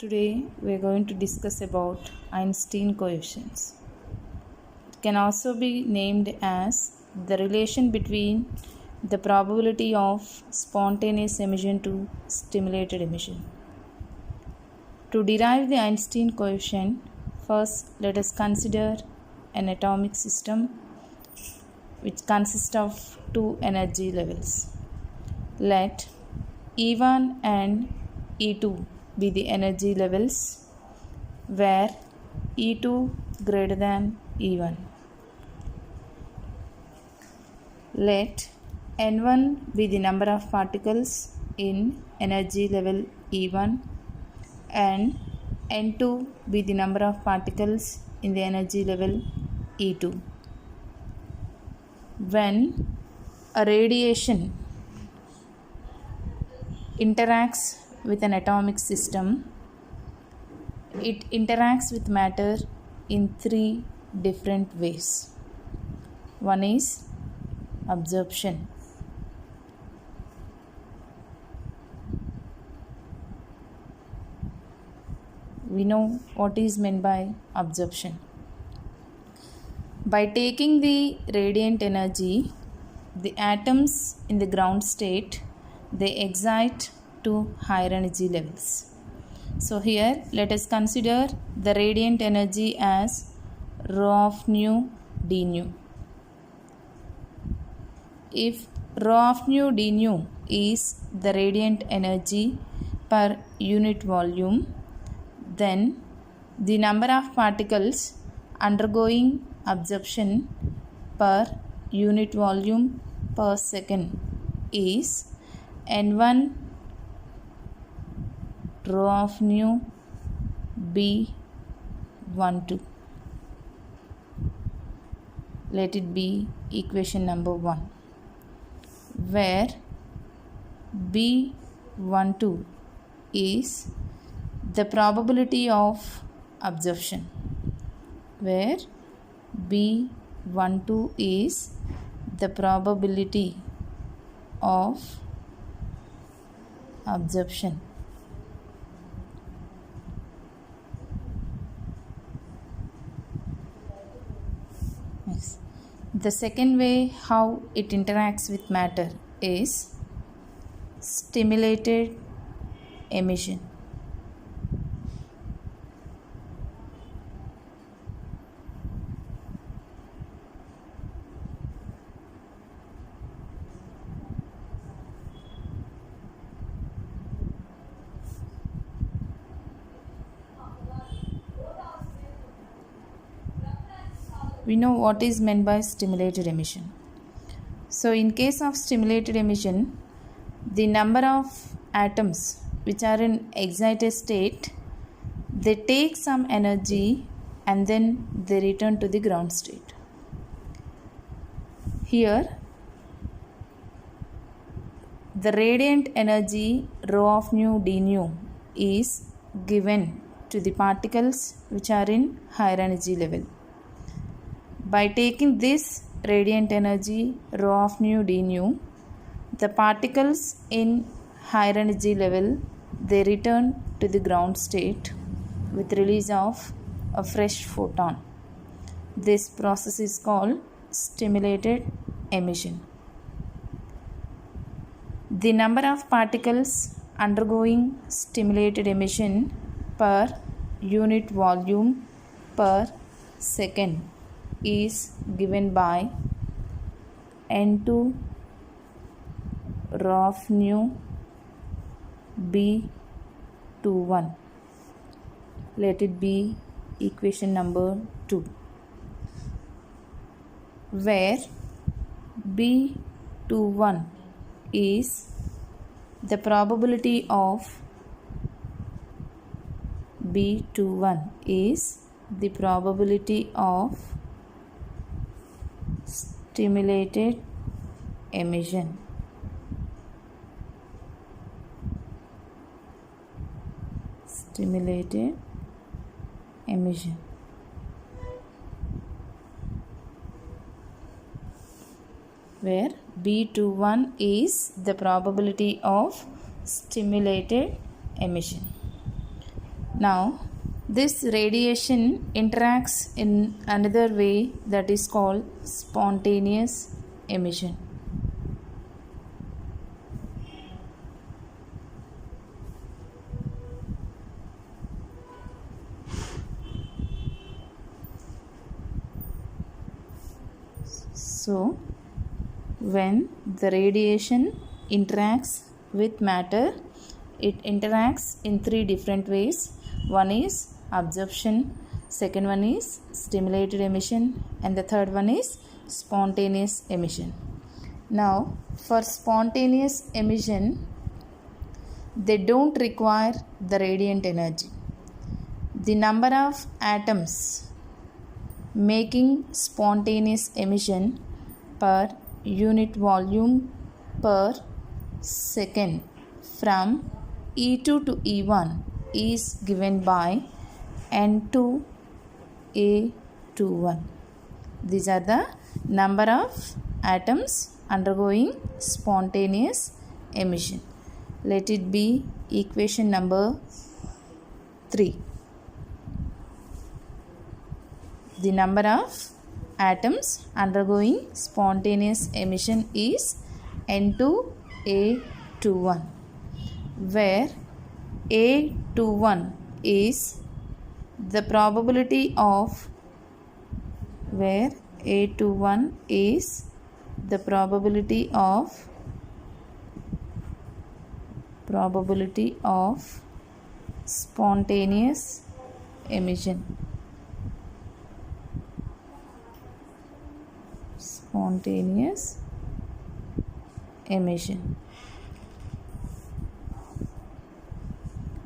Today we are going to discuss about Einstein coefficients. It can also be named as the relation between the probability of spontaneous emission to stimulated emission. To derive the Einstein coefficient, first let us consider an atomic system which consists of two energy levels. Let E1 and E2 be the energy levels where E2 greater than E1. Let N1 be the number of particles in energy level E1 and N2 be the number of particles in the energy level E2. When a radiation interacts with an atomic system, it interacts with matter in three different ways. One is absorption. We know what is meant by absorption. By taking the radiant energy, the atoms in the ground state, they excite to higher energy levels. So here let us consider the radiant energy as rho of nu d nu. If rho of nu d nu is the radiant energy per unit volume, then the number of particles undergoing absorption per unit volume per second is N1 rho of nu B12. Let it be equation number 1, where B12 is the probability of absorption, where B12 is the probability of absorption. Next, the second way how it interacts with matter is stimulated emission. We know what is meant by stimulated emission. So in case of stimulated emission, the number of atoms which are in excited state, they take some energy and then they return to the ground state. Here the radiant energy rho of nu d nu is given to the particles which are in higher energy level. By taking this radiant energy rho of nu d nu, the particles in higher energy level, they return to the ground state with release of a fresh photon. This process is called stimulated emission. The number of particles undergoing stimulated emission per unit volume per second is given by N2 rho of nu B21. Let it be equation number 2, where B21 is the probability of B21 is the probability of stimulated emission. Stimulated emission. Where B21 is the probability of stimulated emission. Now, this radiation interacts in another way that is called spontaneous emission. So, when the radiation interacts with matter, it interacts in three different ways. One is absorption, second one is stimulated emission, and the third one is spontaneous emission. Now, for spontaneous emission, they don't require the radiant energy. The number of atoms making spontaneous emission per unit volume per second from E2 to E1 is given by N2A21. These are the number of atoms undergoing spontaneous emission. Let it be equation number 3. The number of atoms undergoing spontaneous emission is N2A21, where A21 is the probability of spontaneous emission.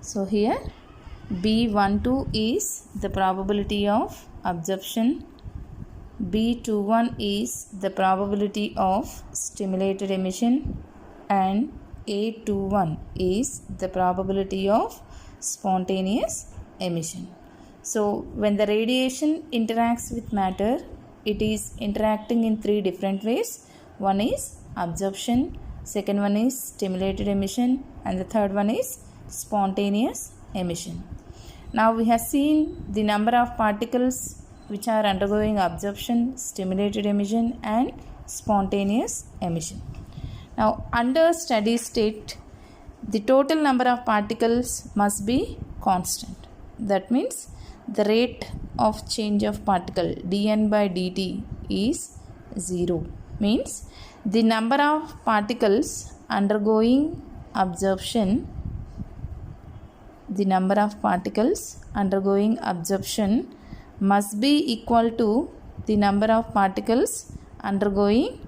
So here B12 is the probability of absorption, B21 is the probability of stimulated emission, and A21 is the probability of spontaneous emission. So when the radiation interacts with matter, it is interacting in three different ways. One is absorption, second one is stimulated emission, and the third one is spontaneous emission. Now we have seen the number of particles which are undergoing absorption, stimulated emission, and spontaneous emission. Now under steady state, the total number of particles must be constant. That means the rate of change of particle dN by dt is 0. Means the number of particles undergoing absorption must be equal to the number of particles undergoing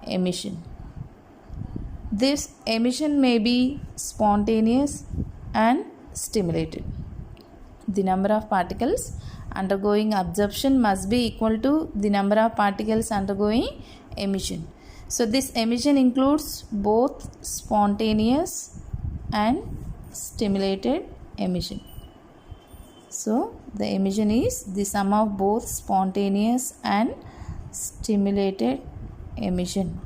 emission. This emission may be spontaneous and stimulated. The number of particles undergoing absorption must be equal to the number of particles undergoing emission. So this emission includes both spontaneous and stimulated emission. So the emission is the sum of both spontaneous and stimulated emission.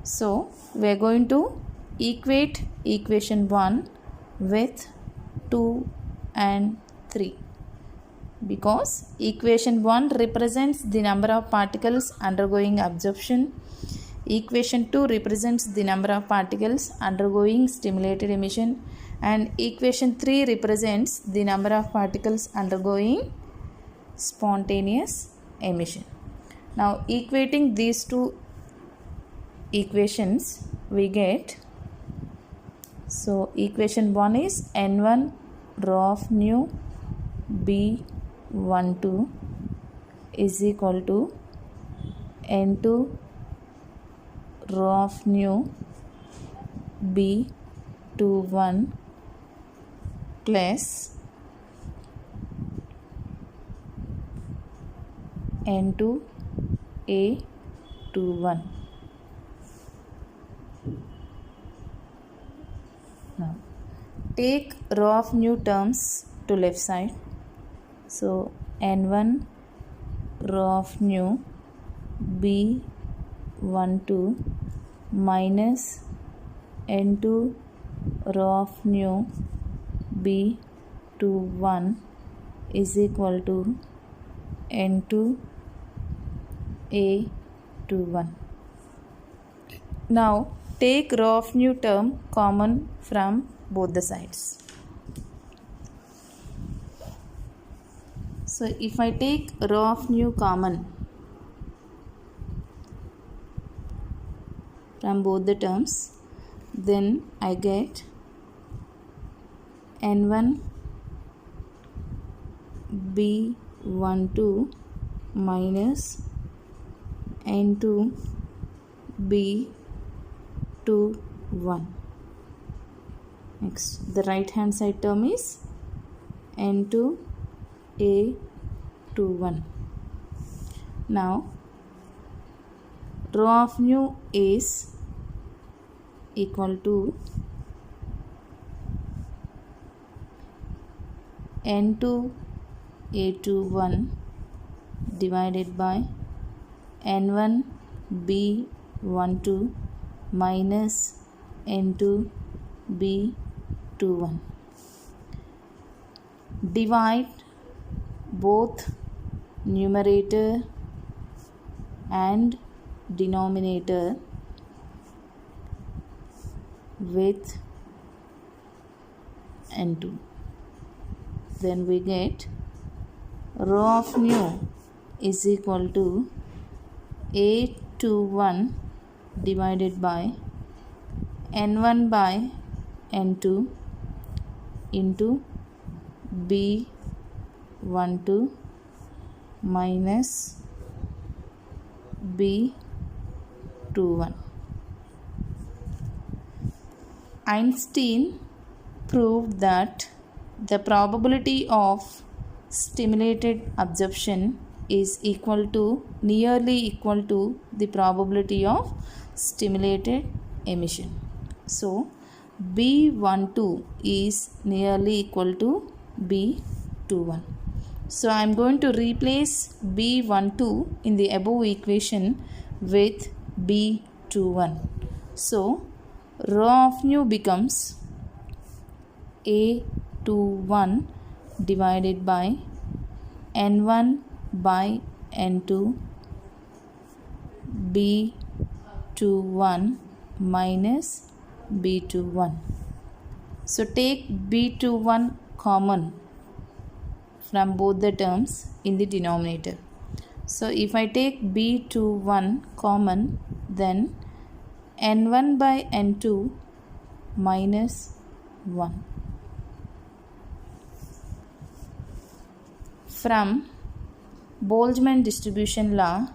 So we are going to equate equation 1 with 2 and 3, because equation 1 represents the number of particles undergoing absorption, equation 2 represents the number of particles undergoing stimulated emission, and equation 3 represents the number of particles undergoing spontaneous emission. Now equating these two equations, we get, so equation 1 is N1 rho of nu B12 is equal to N2 rho of nu B21 plus N2 A21. Now take rho of nu terms to left side. So N1 rho of nu B12 minus N2 rho of nu B21 to 1 is equal to n2 a to 1. Now take rho of nu term common from both the sides. So if I take rho of nu common from both the terms, then I get n1 b12 minus n2 b21. Next, the right hand side term is n2 a21. Now rho of nu is equal to n2 a21 divided by n1 b12 minus n2 b21. Divide both numerator and denominator with n2. Then we get rho of nu is equal to a21 divided by n1 by n2 into b12 minus b21. Einstein proved that the probability of stimulated absorption is nearly equal to the probability of stimulated emission. So b12 is nearly equal to b21. So I am going to replace b12 in the above equation with b21. So rho of nu becomes a21 divided by n1 by n2 b21 minus b21. So take b21 common from both the terms in the denominator. So if I take b21 common, then n1 by n2 minus 1. From Boltzmann distribution law,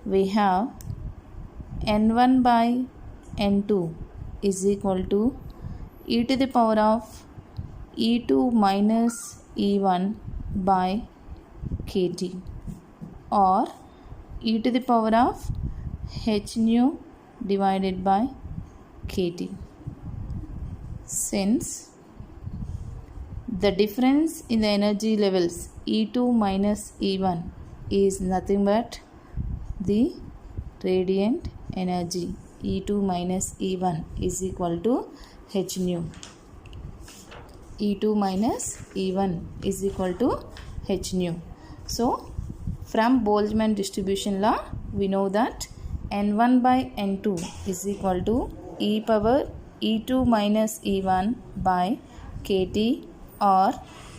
we have n1 by n2 is equal to e to the power of e2 minus e1 by kt, or e to the power of h nu divided by kt. Since the difference in the energy levels E2 minus E1 is nothing but the radiant energy. E2 minus E1 is equal to h nu. E2 minus E1 is equal to h nu. So from Boltzmann distribution law, we know that n1 by n2 is equal to e power E2 minus E1 by kt, or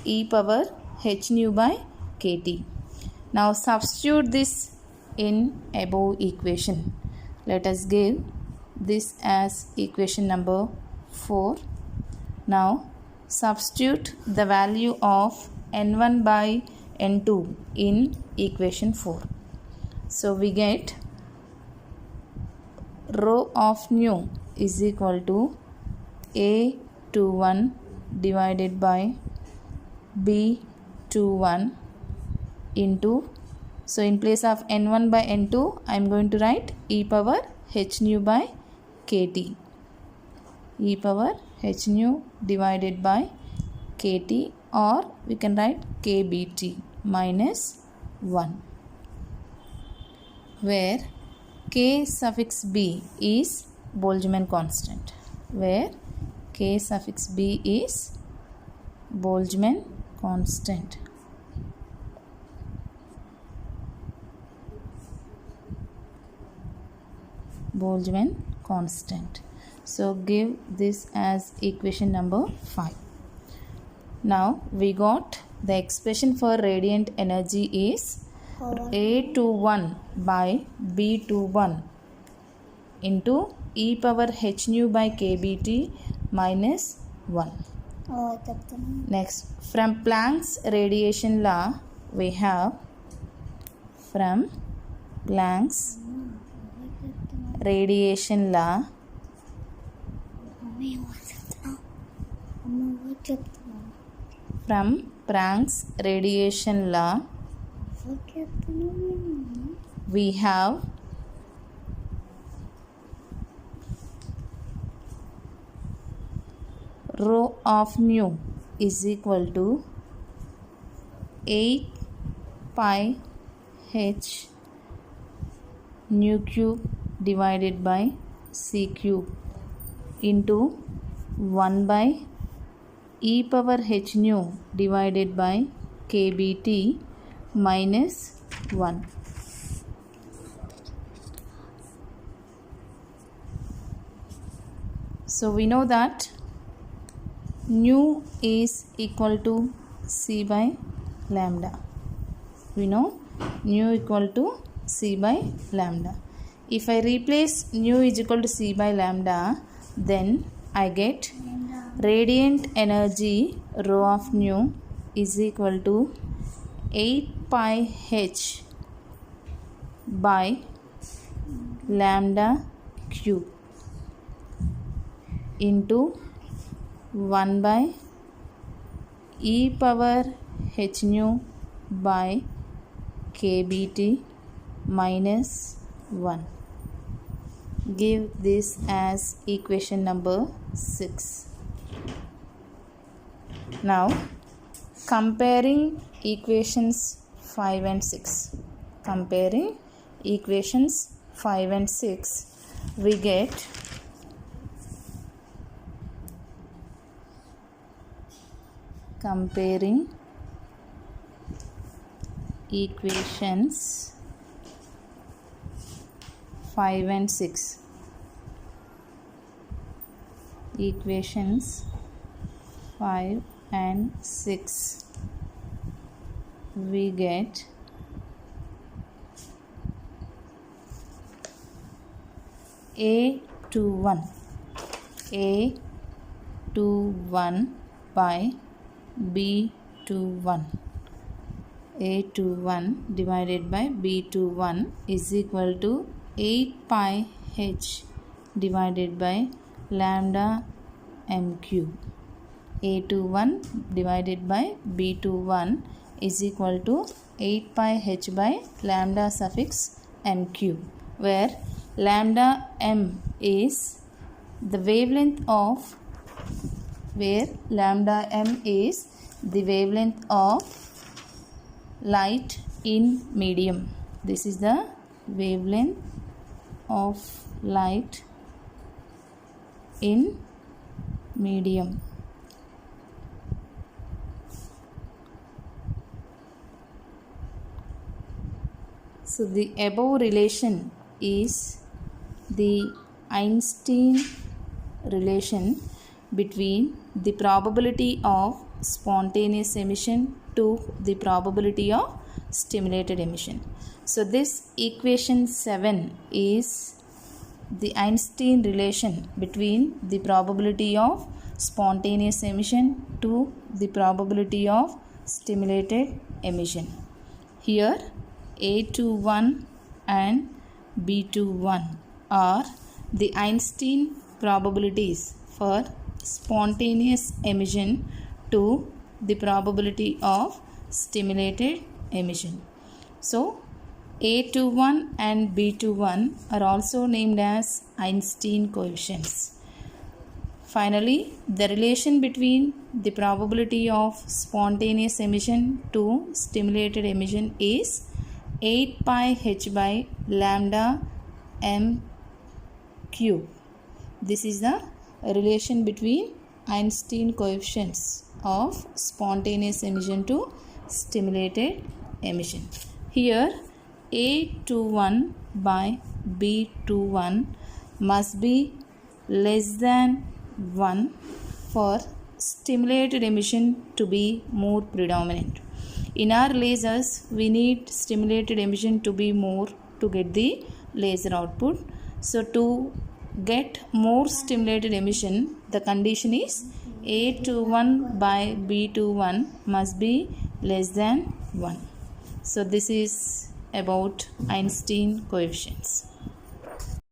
e power h nu by kt. Now substitute this in above equation. Let us give this as equation number 4. Now substitute the value of n1 by n2 in equation 4. So we get rho of nu is equal to a21 divided by b21 into, so in place of n1 by n2 I am going to write e power h nu by kt, e power h nu divided by kt, or we can write kbt minus 1, where k suffix b is Boltzmann constant, where k suffix b is Boltzmann constant. Boltzmann constant. So give this as equation number 5. Now we got the expression for radiant energy is A21 by B21 into e power h nu by kBT minus 1. Next, from Planck's radiation law, we have from Planck's radiation law, from Planck's radiation law, we have rho of nu is equal to 8 pi h nu cube divided by c cube into 1 by e power h nu divided by kBT minus 1. So we know that nu is equal to c by lambda. We know nu equal to c by lambda. If I replace nu is equal to c by lambda, then I get radiant energy rho of nu is equal to 8 pi h by lambda cube into 1 by e power h nu by kBT minus 1. Give this as equation number 6. Now comparing equations 5 and 6. Comparing equations 5 and 6, we get comparing equations 5 and 6. Equations 5 and 6, we get A21 by B21. A21 divided by B21 is equal to 8 pi h divided by lambda m cube. A21 divided by B21 is equal to 8 pi h by lambda suffix m cube, where lambda m is the wavelength of light in medium. This is the wavelength of light in medium. So the above relation is the Einstein relation between the probability of spontaneous emission to the probability of stimulated emission. So this equation 7 is the Einstein relation between the probability of spontaneous emission to the probability of stimulated emission. Here A21 and B21 are the Einstein probabilities for spontaneous emission to the probability of stimulated emission. So A21 and B21 are also named as Einstein coefficients. Finally, the relation between the probability of spontaneous emission to stimulated emission is 8 pi h by lambda m cube. This is the relation between Einstein coefficients. of spontaneous emission to stimulated emission. Here A21 by B21 must be less than 1 for stimulated emission to be more predominant. In our lasers, we need stimulated emission to be more to get the laser output. So to get more stimulated emission, the condition is A21 by B21 must be less than 1. So this is about Einstein coefficients.